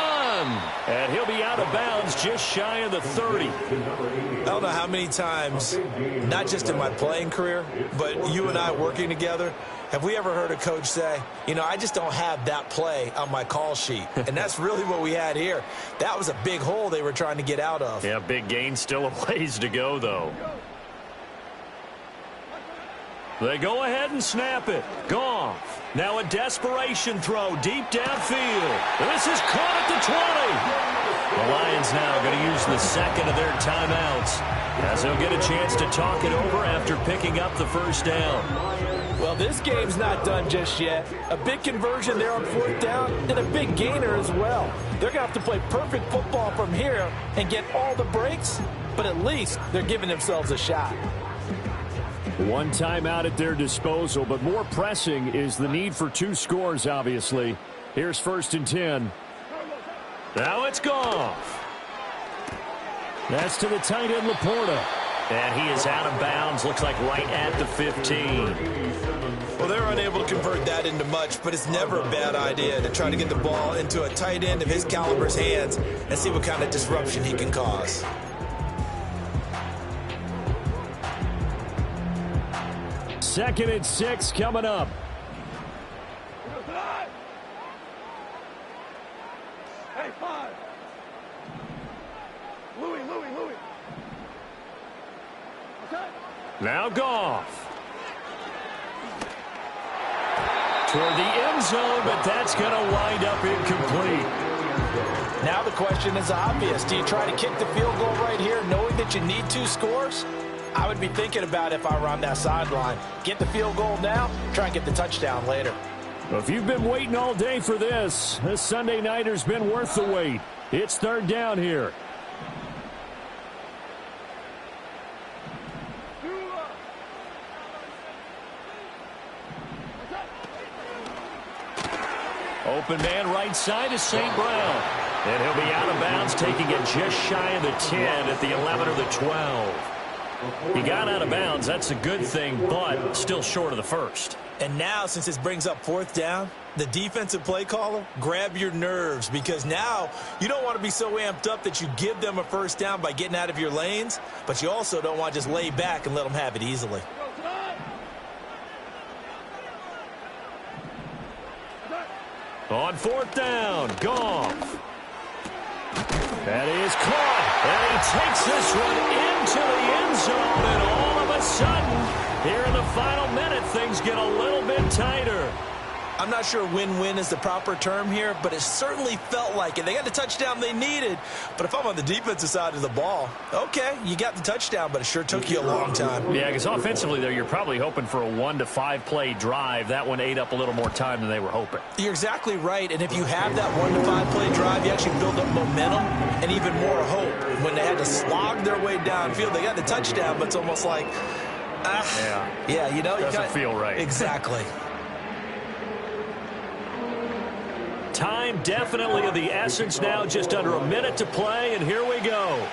And he'll be out of bounds just shy of the 30. I don't know how many times, not just in my playing career, but you and I working together, have we ever heard a coach say, you know, I just don't have that play on my call sheet. And that's really what we had here. That was a big hole they were trying to get out of. Yeah, big gain. Still a ways to go, though. They go ahead and snap it. Goff. Now a desperation throw deep downfield. This is caught at the 20. The Lions now going to use the 2nd of their timeouts, as they'll get a chance to talk it over after picking up the 1st down. Well, this game's not done just yet. A big conversion there on 4th down and a big gainer as well. They're going to have to play perfect football from here and get all the breaks, but at least they're giving themselves a shot. 1 timeout at their disposal, but more pressing is the need for 2 scores, obviously. Here's 1st and 10. Now it's Goff. That's to the tight end, Laporta. And he is out of bounds, looks like right at the 15. Well, they're unable to convert that into much, but it's never a bad idea to try to get the ball into a tight end of his caliber's hands and see what kind of disruption he can cause. 2nd and 6 coming up. Hey, 5! Louis! Now Goff. Toward the end zone, but that's going to wind up incomplete. Now the question is obvious. Do you try to kick the field goal right here knowing that you need 2 scores? I would be thinking about it if I were on that sideline. Get the field goal now, try and get the touchdown later. Well, if you've been waiting all day for this Sunday nighter's been worth the wait. It's 3rd down here. Open man right side is St. Brown. And he'll be out of bounds, taking it just shy of the 10 at the 11 or the 12. He got out of bounds. That's a good thing, but still short of the first. And now, since this brings up fourth down, the defensive play caller, grab your nerves, because now you don't want to be so amped up that you give them a first down by getting out of your lanes, but you also don't want to just lay back and let them have it easily. On fourth down, Goff. That is caught, and he takes this one into the end zone, and all of a sudden, here in the final minute, things get a little bit tighter. I'm not sure win-win is the proper term here, but it certainly felt like it. They got the touchdown they needed, but if I'm on the defensive side of the ball, okay, you got the touchdown, but it sure took you a long time. Yeah, because offensively there, you're probably hoping for a 1 to 5 play drive. That one ate up a little more time than they were hoping. You're exactly right, and if you have that 1 to 5 play drive, you actually build up momentum and even more hope. When they had to slog their way downfield, they got the touchdown, but it's almost like, yeah, you know, doesn't feel right. Exactly. Time definitely of the essence now, just under a minute to play, and here we go.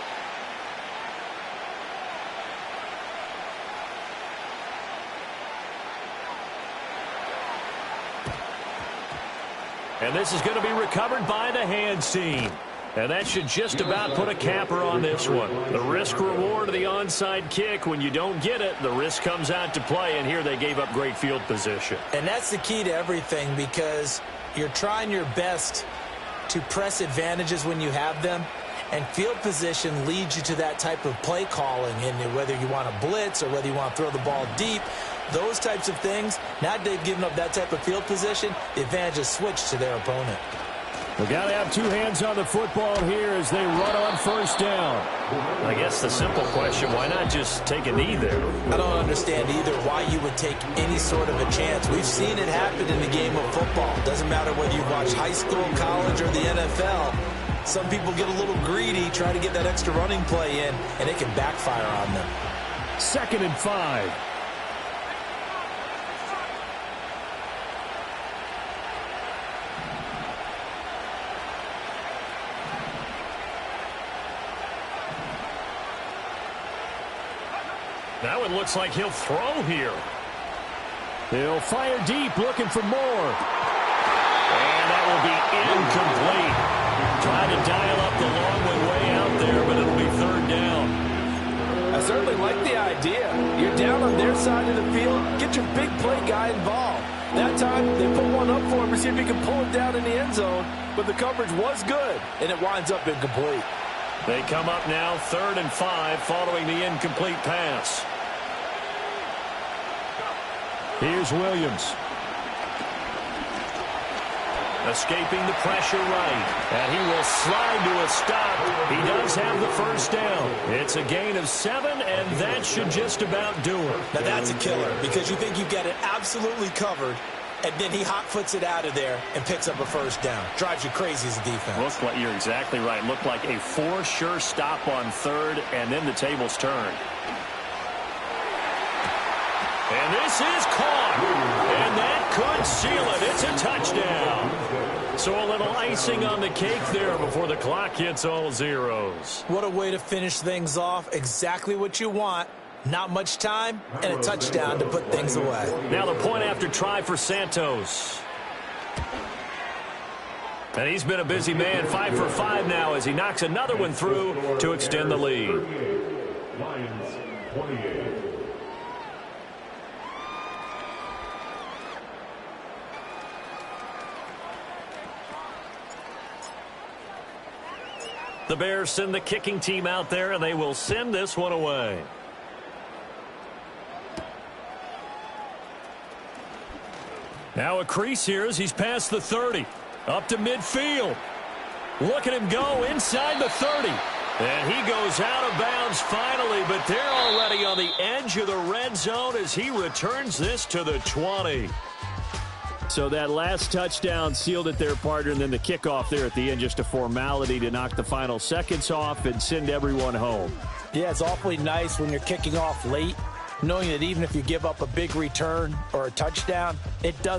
And this is going to be recovered by the hands team. And that should just about put a capper on this one. The risk-reward of the onside kick, when you don't get it, the risk comes out to play, and here they gave up great field position. And that's the key to everything, because you're trying your best to press advantages when you have them, and field position leads you to that type of play calling, and whether you want to blitz or whether you want to throw the ball deep, those types of things, now they've given up that type of field position, the advantage is switched to their opponent. We got to have two hands on the football here as they run on first down. I guess the simple question, why not just take a knee there? I don't understand either why you would take any sort of a chance. We've seen it happen in the game of football. Doesn't matter whether you watch high school, college, or the NFL. Some people get a little greedy, try to get that extra running play in, and it can backfire on them. 2nd and 5. Now it looks like he'll throw here. He'll fire deep, looking for more. And that will be incomplete. Try to dial up the long one way out there, but it'll be 3rd down. I certainly like the idea. You're down on their side of the field. Get your big play guy involved. That time, they put one up for him to see if he can pull it down in the end zone. But the coverage was good, and it winds up incomplete. They come up now 3rd and 5 following the incomplete pass. Here's Williams. Escaping the pressure right. And he will slide to a stop. He does have the first down. It's a gain of 7, and that should just about do it. Now that's a killer, because you think you've got it absolutely covered, and then he hot-foots it out of there and picks up a first down. Drives you crazy as a defense. Looks like you're exactly right. Looked like a for-sure stop on 3rd, and then the tables turned. And this is caught. And that could seal it. It's a touchdown. So a little icing on the cake there before the clock hits all zeros. What a way to finish things off. Exactly what you want. Not much time and a touchdown to put things away. Now the point after try for Santos. And he's been a busy man, 5 for 5 now as he knocks another one through to extend the lead. Lions 28. The Bears send the kicking team out there, and they will send this one away. Now a crease here as he's past the 30. Up to midfield. Look at him go inside the 30. And he goes out of bounds finally, but they're already on the edge of the red zone as he returns this to the 20. So that last touchdown sealed it there, partner, and then the kickoff there at the end, just a formality to knock the final seconds off and send everyone home. Yeah, it's awfully nice when you're kicking off late, knowing that even if you give up a big return or a touchdown, it doesn't